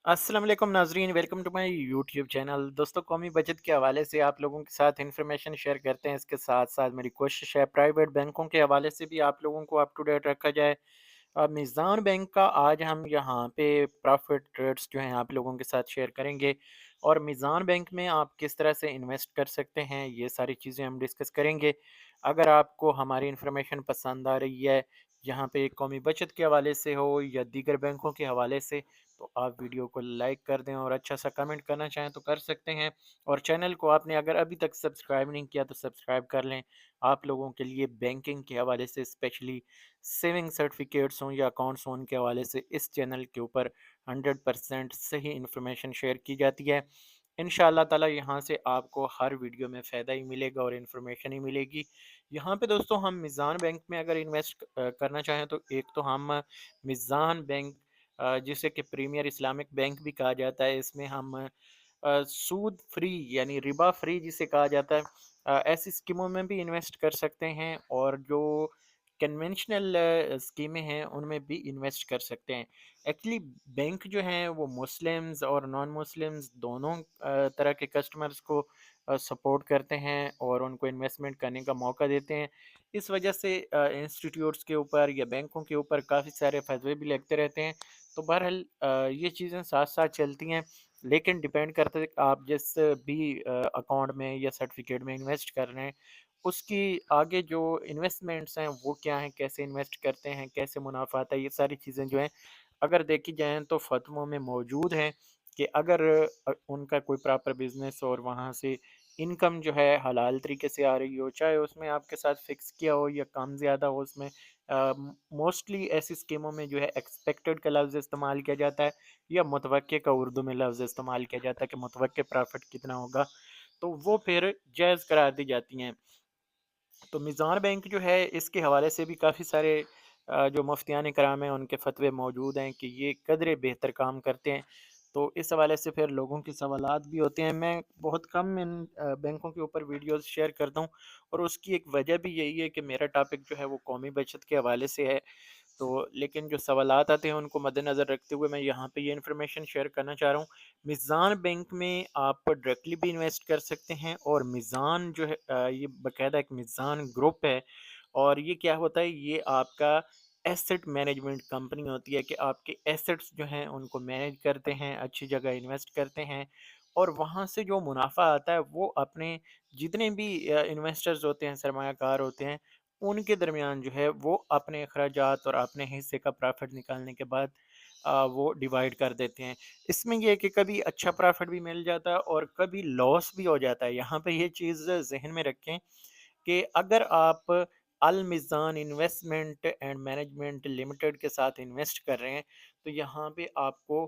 अस्सलाम वालेकुम नाजरीन, welcome to my YouTube channel. दोस्तों, कौमी बचत के हवाले से आप लोगों के साथ इन्फॉर्मेशन शेयर करते हैं। इसके साथ साथ मेरी कोशिश है प्राइवेट बैंकों के हवाले से भी आप लोगों को अप टू डेट रखा जाए। मीज़ान बैंक का आज हम यहाँ पे प्रॉफिट ट्रेड्स जो हैं आप लोगों के साथ शेयर करेंगे, और मीज़ान बैंक में आप किस तरह से इन्वेस्ट कर सकते हैं ये सारी चीज़ें हम डिस्कस करेंगे। अगर आपको हमारी इन्फॉर्मेशन पसंद आ रही है, यहाँ पे कौमी बचत के हवाले से हो या दीगर बैंकों के हवाले से, तो आप वीडियो को लाइक कर दें और अच्छा सा कमेंट करना चाहें तो कर सकते हैं। और चैनल को आपने अगर अभी तक सब्सक्राइब नहीं किया तो सब्सक्राइब कर लें। आप लोगों के लिए बैंकिंग के हवाले से, स्पेशली सेविंग सर्टिफिकेट्स हों या अकाउंट्स हों, उनके हवाले से इस चैनल के ऊपर 100% सही इन्फॉर्मेशन शेयर की जाती है। इंशाअल्लाह ताला यहाँ से आपको हर वीडियो में फ़ायदा ही मिलेगा और इन्फॉर्मेशन ही मिलेगी। यहाँ पे दोस्तों हम मीज़ान बैंक में अगर इन्वेस्ट करना चाहें तो एक तो हम मीज़ान बैंक, जिसे कि प्रीमियर इस्लामिक बैंक भी कहा जाता है, इसमें हम सूद फ्री यानी रिबा फ्री जिसे कहा जाता है, ऐसी स्कीमों में भी इन्वेस्ट कर सकते हैं, और जो कन्वेंशनल स्कीमें हैं उनमें भी इन्वेस्ट कर सकते हैं। एक्चुअली बैंक जो हैं वो मुस्लिम्स और नॉन मुस्लिम्स दोनों तरह के कस्टमर्स को सपोर्ट करते हैं और उनको इन्वेस्टमेंट करने का मौका देते हैं। इस वजह से इंस्टीट्यूट्स के ऊपर या बैंकों के ऊपर काफ़ी सारे फतवे भी लगते रहते हैं। तो बहरहाल ये चीज़ें साथ साथ चलती हैं, लेकिन डिपेंड करता है कि आप जिस भी अकाउंट में या सर्टिफिकेट में इन्वेस्ट कर रहे हैं, उसकी आगे जो इन्वेस्टमेंट्स हैं वो क्या हैं, कैसे इन्वेस्ट करते हैं, कैसे मुनाफा आता है, ये सारी चीज़ें जो हैं अगर देखी जाएँ तो फ़तवों में मौजूद हैं कि अगर उनका कोई प्रॉपर बिज़नेस और वहाँ से इनकम जो है हलाल तरीके से आ रही हो, चाहे उसमें आपके साथ फ़िक्स किया हो या कम ज़्यादा हो, उसमें मोस्टली ऐसी स्कीमों में जो है एक्सपेक्टेड का लफ्ज़ इस्तेमाल किया जाता है, या मुतवक्के का उर्दू में लफ्ज़ इस्तेमाल किया जाता है कि मुतवक्के प्रॉफ़िट कितना होगा, तो वो फिर जायज़ करार दी जाती हैं। तो मीज़ान बैंक जो है इसके हवाले से भी काफ़ी सारे जो मुफ्तियान कराम हैं उनके फ़तवे मौजूद हैं कि ये कदरे बेहतर काम करते हैं। तो इस हवाले से फिर लोगों के सवालात भी होते हैं। मैं बहुत कम इन बैंकों के ऊपर वीडियोज़ शेयर करता हूँ, और उसकी एक वजह भी यही है कि मेरा टॉपिक जो है वो कौमी बचत के हवाले से है। तो लेकिन जो सवालात आते हैं उनको मद्देनज़र रखते हुए मैं यहाँ पे ये इन्फॉर्मेशन शेयर करना चाह रहा हूँ। मीज़ान बैंक में आप डायरेक्टली भी इन्वेस्ट कर सकते हैं, और मीज़ान जो है ये बाकायदा एक मीज़ान ग्रुप है, और ये क्या होता है, ये आपका एसेट मैनेजमेंट कंपनी होती है कि आपके एसेट्स जो हैं उनको मैनेज करते हैं, अच्छी जगह इन्वेस्ट करते हैं, और वहाँ से जो मुनाफा आता है वो अपने जितने भी इन्वेस्टर्स होते हैं, सरमायाकार होते हैं, उनके दरमियान जो है वो अपने अखराजात और अपने हिस्से का प्रॉफिट निकालने के बाद वो डिवाइड कर देते हैं। इसमें ये है कि कभी अच्छा प्रॉफिट भी मिल जाता है और कभी लॉस भी हो जाता है। यहाँ पे ये चीज़ ज़हन में रखें कि अगर आप Al Meezan investment and management limited के साथ इन्वेस्ट कर रहे हैं, तो यहाँ पे आपको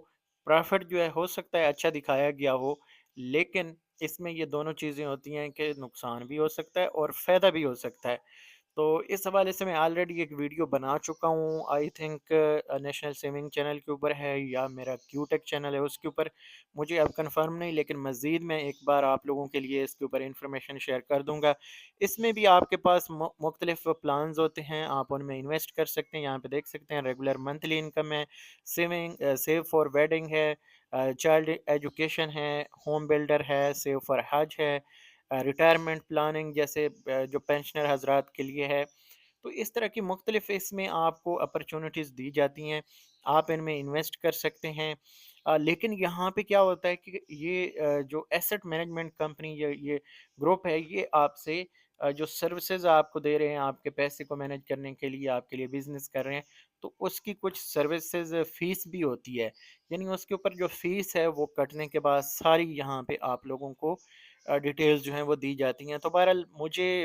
प्रॉफिट जो है हो सकता है अच्छा दिखाया गया हो, लेकिन इसमें ये दोनों चीज़ें होती हैं कि नुकसान भी हो सकता है और फ़ायदा भी हो सकता है। तो इस हवाले से मैं ऑलरेडी एक वीडियो बना चुका हूँ, I think national saving channel के ऊपर है या मेरा क्यूटेक चैनल है उसके ऊपर, मुझे अब कंफर्म नहीं, लेकिन मज़ीद मैं एक बार आप लोगों के लिए इसके ऊपर इंफॉर्मेशन शेयर कर दूंगा। इसमें भी आपके पास मुख्तलिफ प्लान्स होते हैं, आप उनमें इन्वेस्ट कर सकते हैं। यहाँ पे देख सकते हैं रेगुलर मंथली इनकम है, सेव फॉर वेडिंग है, चाइल्ड एजुकेशन है, होम बिल्डर है, सेव फॉर हज है, रिटायरमेंट प्लानिंग जैसे जो पेंशनर हजरात के लिए है। तो इस तरह की मुख्तलिफ इसमें आपको अपॉर्चुनिटीज़ दी जाती हैं, आप इनमें इन्वेस्ट कर सकते हैं। लेकिन यहाँ पे क्या होता है कि ये जो एसेट मैनेजमेंट कंपनी ये ग्रुप है, ये आपसे जो सर्विसेज आपको दे रहे हैं आपके पैसे को मैनेज करने के लिए, आपके लिए बिजनेस कर रहे हैं, तो उसकी कुछ सर्विसेज फीस भी होती है, यानी उसके ऊपर जो फीस है वो कटने के बाद सारी यहाँ पे आप लोगों को डिटेल्स जो हैं वो दी जाती हैं। तो बहरहाल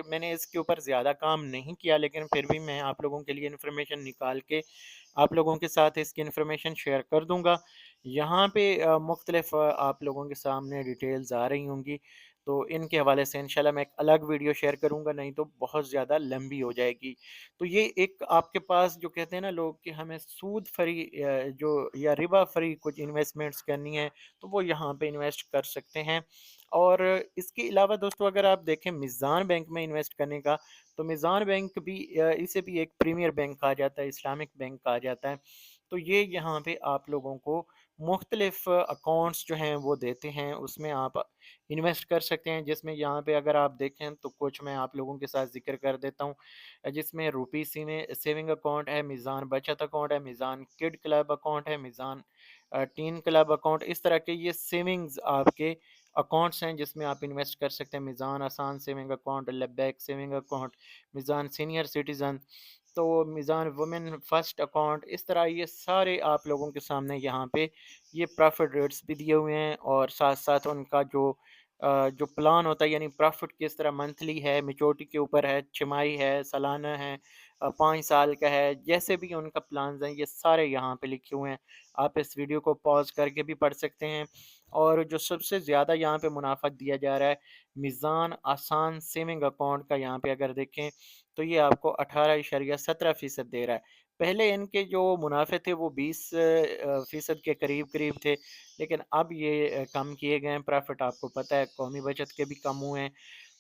मैंने इसके ऊपर ज़्यादा काम नहीं किया, लेकिन फिर भी मैं आप लोगों के लिए इन्फॉर्मेशन निकाल के आप लोगों के साथ इसकी इन्फॉर्मेशन शेयर कर दूँगा। यहाँ पे मुख्तलिफ आप लोगों के सामने डिटेल्स आ रही होंगी, तो इनके हवाले से इंशाल्लाह मैं एक अलग वीडियो शेयर करूँगा, नहीं तो बहुत ज़्यादा लंबी हो जाएगी। तो ये एक आपके पास जो कहते हैं ना लोग कि हमें सूद फ्री जो या रिबा फ्री कुछ इन्वेस्टमेंट्स करनी है, तो वो यहाँ पे इन्वेस्ट कर सकते हैं। और इसके अलावा दोस्तों अगर आप देखें मीज़ान बैंक में इन्वेस्ट करने का, तो मीज़ान बैंक भी इसे भी एक प्रीमियर बैंक कहा जाता है, इस्लामिक बैंक कहा जाता है। तो ये यहाँ पे आप लोगों को मुख्तलिफ़ अकाउंट्स जो हैं वो देते हैं, उसमें आप इन्वेस्ट कर सकते हैं, जिसमें यहाँ पे अगर आप देखें तो कुछ मैं आप लोगों के साथ ज़िक्र कर देता हूँ। जिसमें रुपी सेविंग अकाउंट है, मीज़ान बचत अकाउंट है, मीज़ान किड क्लब अकाउंट है, मीज़ान टीन क्लब अकाउंट, इस तरह के ये सेविंग्स आपके अकाउंट्स हैं जिसमें आप इन्वेस्ट कर सकते हैं। Meezan Asaan saving account, Labbaik saving account, Meezan senior citizen, तो मीज़ान वुमेन फ़र्स्ट अकाउंट, इस तरह ये सारे आप लोगों के सामने यहाँ पे ये प्रॉफ़िट रेट्स भी दिए हुए हैं, और साथ-साथ उनका जो प्लान होता है, यानी प्रॉफ़िट किस तरह मंथली है, मैच्योरिटी के ऊपर है, छमाही है, सालाना है, 5 साल का है, जैसे भी उनका प्लान्स हैं, ये सारे यहाँ पे लिखे हुए हैं। आप इस वीडियो को पॉज़ करके भी पढ़ सकते हैं। और जो सबसे ज़्यादा यहाँ पे मुनाफ़ा दिया जा रहा है, मीज़ान आसान सेविंग अकाउंट का, यहाँ पे अगर देखें तो ये आपको 18.17% दे रहा है। पहले इनके जो मुनाफ़े थे वो 20 फ़ीसद के करीब-करीब थे, लेकिन अब ये कम किए गए हैं। प्रॉफ़िट आपको पता है कौमी बचत के भी कम हुए हैं।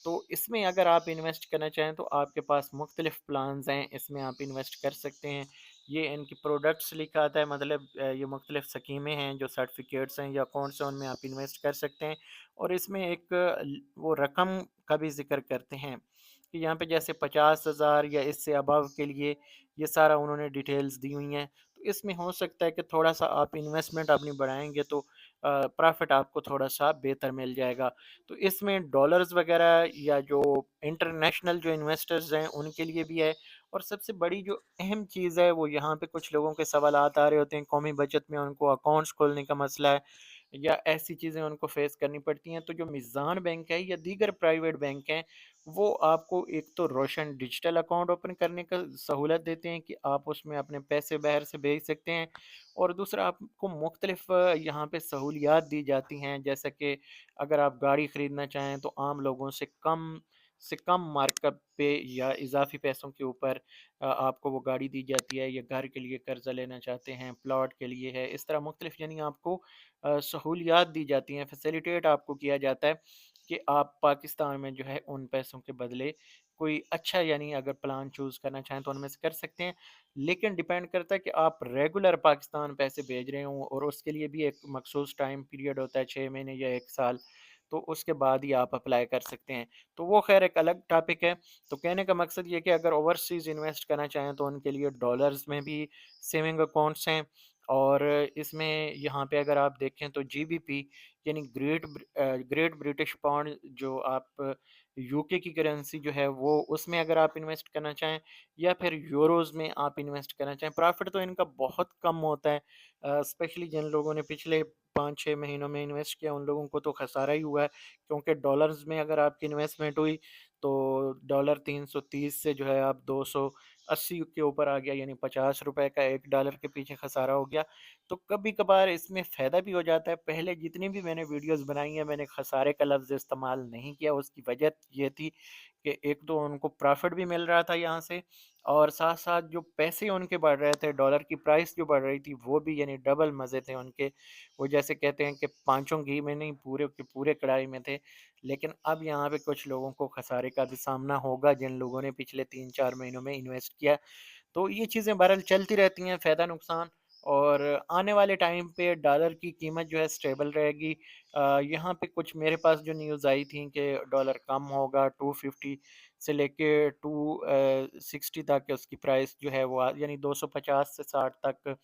तो इसमें अगर आप इन्वेस्ट करना चाहें तो आपके पास मुख्तलिफ़ प्लान्स हैं, इसमें आप इन्वेस्ट कर सकते हैं। ये इनकी प्रोडक्ट्स लिखा आता है, मतलब ये मुख्तलिफ़ स्कीमें हैं, जो सर्टिफ़िकेट्स हैं या अकाउंट्स हैं, उनमें आप इन्वेस्ट कर सकते हैं। और इसमें एक वो रकम का भी ज़िक्र करते हैं कि यहाँ पे जैसे 50,000 या इससे अबव के लिए ये सारा उन्होंने डिटेल्स दी हुई हैं। तो इसमें हो सकता है कि थोड़ा-सा आप इन्वेस्टमेंट अपनी बढ़ाएँगे तो प्रॉफ़िट आपको थोड़ा-सा बेहतर मिल जाएगा। तो इसमें डॉलर्स वग़ैरह या जो इंटरनेशनल जो इन्वेस्टर्स हैं उनके लिए भी है। और सबसे बड़ी जो अहम चीज़ है वो यहाँ पे कुछ लोगों के सवालात आ रहे होते हैं, कौमी बचत में उनको अकाउंट्स खोलने का मसला है या ऐसी चीज़ें उनको फ़ेस करनी पड़ती हैं। तो जो मीज़ान बैंक है या दीगर प्राइवेट बैंक हैं, वो आपको एक तो रोशन डिजिटल अकाउंट ओपन करने का सहूलत देते हैं कि आप उसमें अपने पैसे बाहर से भेज सकते हैं, और दूसरा आपको मुख्तलिफ यहाँ पे सहूलियात दी जाती हैं, जैसा कि अगर आप गाड़ी ख़रीदना चाहें तो आम लोगों से कम मार्कअप पे या इजाफी पैसों के ऊपर आपको वो गाड़ी दी जाती है, या घर के लिए कर्जा लेना चाहते हैं, प्लॉट के लिए है, इस तरह मुख्तलिफ यानी आपको सहूलियात दी जाती हैं, फैसिलिटेट आपको किया जाता है कि आप पाकिस्तान में जो है उन पैसों के बदले कोई अच्छा, यानी अगर प्लान चूज़ करना चाहें तो उनमें से कर सकते हैं। लेकिन डिपेंड करता है कि आप रेगुलर पाकिस्तान पैसे भेज रहे हों, और उसके लिए भी एक मखसूस टाइम पीरियड होता है, 6 महीने या 1 साल, तो उसके बाद ही आप अप्लाई कर सकते हैं। तो वो ख़ैर एक अलग टॉपिक है। तो कहने का मकसद ये है कि अगर ओवरसीज़ इन्वेस्ट करना चाहें तो उनके लिए डॉलर्स में भी सेविंग अकाउंट्स हैं, और इसमें यहाँ पे अगर आप देखें तो जीबीपी, यानी ग्रेट ब्रिटिश पाउंड, जो आप यूके की करेंसी जो है वो, उसमें अगर आप इन्वेस्ट करना चाहें, या फिर यूरोज़ में आप इन्वेस्ट करना चाहें, प्रॉफ़िट तो इनका बहुत कम होता है। स्पेशली जिन लोगों ने पिछले 5-6 महीनों में इन्वेस्ट किया उन लोगों को तो खसारा ही हुआ है, क्योंकि डॉलर्स में अगर आपकी इन्वेस्टमेंट हुई तो डॉलर 330 से जो है आप 280 के ऊपर आ गया, यानी ₹50 का 1 डॉलर के पीछे खसारा हो गया। तो कभी-कभार इसमें फ़ायदा भी हो जाता है। पहले जितनी भी मैंने वीडियोज़ बनाई हैं, मैंने खसारे का लफ़्ज़ इस्तेमाल नहीं किया। उसकी वजह ये थी कि एक तो उनको प्रॉफ़िट भी मिल रहा था यहाँ से, और साथ-साथ जो पैसे उनके बढ़ रहे थे, डॉलर की प्राइस जो बढ़ रही थी, वो भी यानी डबल मज़े थे उनके। वो जैसे कहते हैं कि पाँचों घी में नहीं, पूरे के पूरे कढ़ाई में थे। लेकिन अब यहाँ पे कुछ लोगों को खसारे का भी सामना होगा, जिन लोगों ने पिछले 3-4 महीनों में इन्वेस्ट किया। तो ये चीज़ें बहरहाल चलती रहती हैं, फ़ायदा-नुकसान। और आने वाले टाइम पे डॉलर की कीमत जो है स्टेबल रहेगी। यहाँ पे कुछ मेरे पास जो न्यूज़ आई थी कि डॉलर कम होगा, 250 से लेके 60 तक उसकी प्राइस जो है वो यानी 250 से 60 तक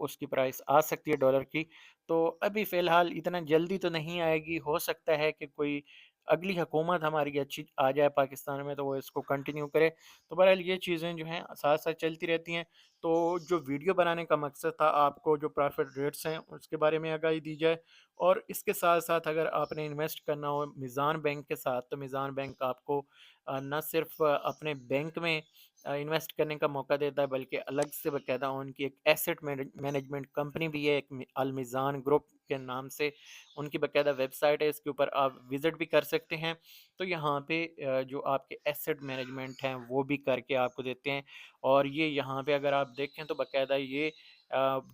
उसकी प्राइस आ सकती है डॉलर की। तो अभी फ़िलहाल इतना जल्दी तो नहीं आएगी, हो सकता है कि कोई अगली हुकूमत हमारी अच्छी आ जाए पाकिस्तान में तो वो इसको कंटिन्यू करे। तो बहरहाल ये चीज़ें जो हैं साथ-साथ चलती रहती हैं। तो जो वीडियो बनाने का मकसद था, आपको जो प्रॉफ़िट रेट्स हैं उसके बारे में आगाही दी जाए, और इसके साथ-साथ अगर आपने इन्वेस्ट करना हो मीज़ान बैंक के साथ, तो मीज़ान बैंक आपको ना सिर्फ़ अपने बैंक में इन्वेस्ट करने का मौका देता है, बल्कि अलग से बाकायदा उनकी एक एसेट मैनेजमेंट कंपनी भी है, एक अल मीज़ान ग्रुप के नाम से उनकी बाकायदा वेबसाइट है, इसके ऊपर आप विज़िट भी कर सकते हैं। तो यहाँ पे जो आपके एसेट मैनेजमेंट हैं वो भी करके आपको देते हैं, और ये यहाँ पे अगर आप देखें तो बाकायदा ये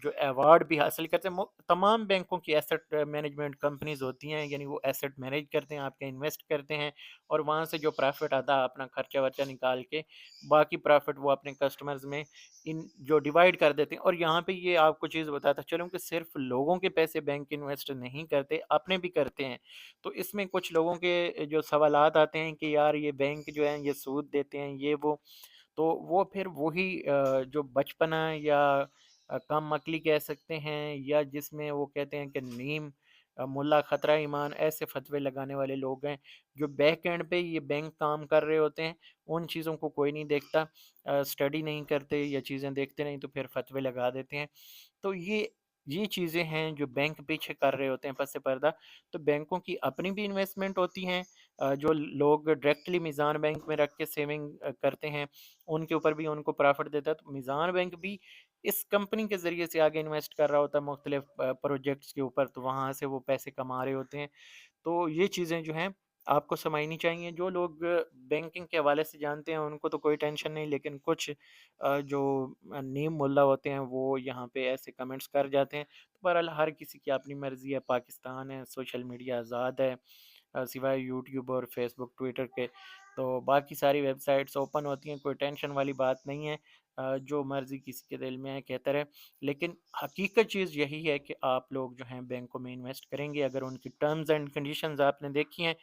جو ایوارڈ بھی حاصل کرتے ہیں، تمام بینکوں کی ایسٹ مینجمنٹ کمپنیز ہوتی ہیں، یعنی وہ ایسٹ مینیج کرتے ہیں، آپ کے انویسٹ کرتے ہیں، اور وہاں سے جو پرافٹ آتا ہے اپنا خرچہ ورچہ نکال کے باقی پرافٹ وہ اپنے کسٹمرز میں جو ڈیوائڈ کر دیتے ہیں۔ اور یہاں پہ یہ آپ کو چیز بتاتا چلوں کہ صرف لوگوں کے پیسے بینک انویسٹ نہیں کرتے، اپنے بھی کرتے ہیں۔ تو اس میں کچھ لوگوں کے جو سوالات آتے ہیں کہ یار یہ بینک جو ہیں یہ سود دیتے ہیں، یہ وہ، تو وہ پھر وہی جو بچپنا یا کم عقلی کہہ سکتے ہیں، یا جس میں وہ کہتے ہیں کہ نیم ملا خطرہ ایمان، ایسے فتوے لگانے والے لوگ ہیں جو بیک اینڈ پہ یہ بینک کام کر رہے ہوتے ہیں، ان چیزوں کو کوئی نہیں دیکھتا، اسٹڈی نہیں کرتے یا چیزیں دیکھتے نہیں تو پھر فتوے لگا دیتے ہیں۔ تو یہ چیزیں ہیں جو بینک پیچھے کر رہے ہوتے ہیں پس پردہ۔ تو بینکوں کی اپنی بھی انویسٹمنٹ ہوتی ہیں، جو لوگ ڈائریکٹلی میزان بینک میں رکھ کے سیونگ کرتے ہیں ان کے اوپر بھی ان کو پرافٹ دیتا ہے، تو میزان بینک بھی اس کمپنی کے ذریعے سے آگے انویسٹ کر رہا ہوتا ہے مختلف پروجیکٹس کے اوپر، تو وہاں سے وہ پیسے کما رہے ہوتے ہیں۔ تو یہ چیزیں جو ہیں آپ کو سمجھنی چاہیے۔ جو لوگ بینکنگ کے حوالے سے جانتے ہیں ان کو تو کوئی ٹینشن نہیں، لیکن کچھ جو نیم ملا ہوتے ہیں وہ یہاں پہ ایسے کمنٹس کر جاتے ہیں۔ تو بہرحال ہر کسی کی اپنی مرضی ہے، پاکستان ہے، سوشل میڈیا آزاد ہے، سوائے یوٹیوب اور فیس بک ٹویٹر کے تو باقی ساری ویب سائٹس اوپن ہوتی ہیں، کوئی ٹینشن والی بات نہیں ہے۔ جو مرضی کسی کے دل میں ہے کہتا رہے، لیکن حقیقت چیز یہی ہے کہ آپ لوگ جو ہیں بینکوں میں انویسٹ کریں گے، اگر ان کی ٹرمز اینڈ کنڈیشنز آپ نے دیکھی ہیں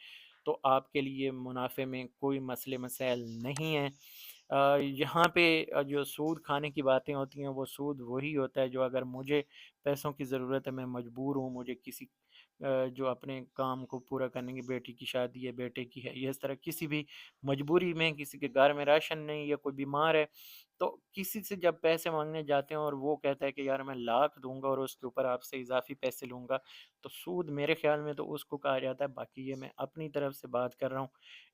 تو آپ کے لیے منافع میں کوئی مسئلے مسائل نہیں ہیں۔ یہاں پہ جو سود کھانے کی باتیں ہوتی ہیں وہ سود وہی ہوتا ہے جو اگر مجھے پیسوں کی ضرورت ہے، میں مجبور ہوں، مجھے کسی جو اپنے کام کو پورا کرنے کی، بیٹی کی شادی ہے، بیٹے کی ہے، یہ اس طرح کسی بھی مجبوری میں، کسی کے گھر میں راشن نہیں یا کوئی بیمار ہے، تو کسی سے جب پیسے مانگنے جاتے ہیں اور وہ کہتا ہے کہ یار میں لاکھ دوں گا اور اس کے اوپر آپ سے اضافی پیسے لوں گا، تو سود میرے خیال میں تو اس کو کہا جاتا ہے۔ باقی یہ میں اپنی طرف سے بات کر رہا ہوں،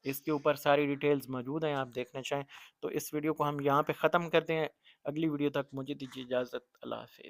اس کے اوپر ساری ڈیٹیلز موجود ہیں، آپ دیکھنا چاہیں تو۔ اس ویڈیو کو ہم یہاں پہ ختم کرتے ہیں، اگلی ویڈیو تک مجھے دیجیے اجازت، اللہ حافظ۔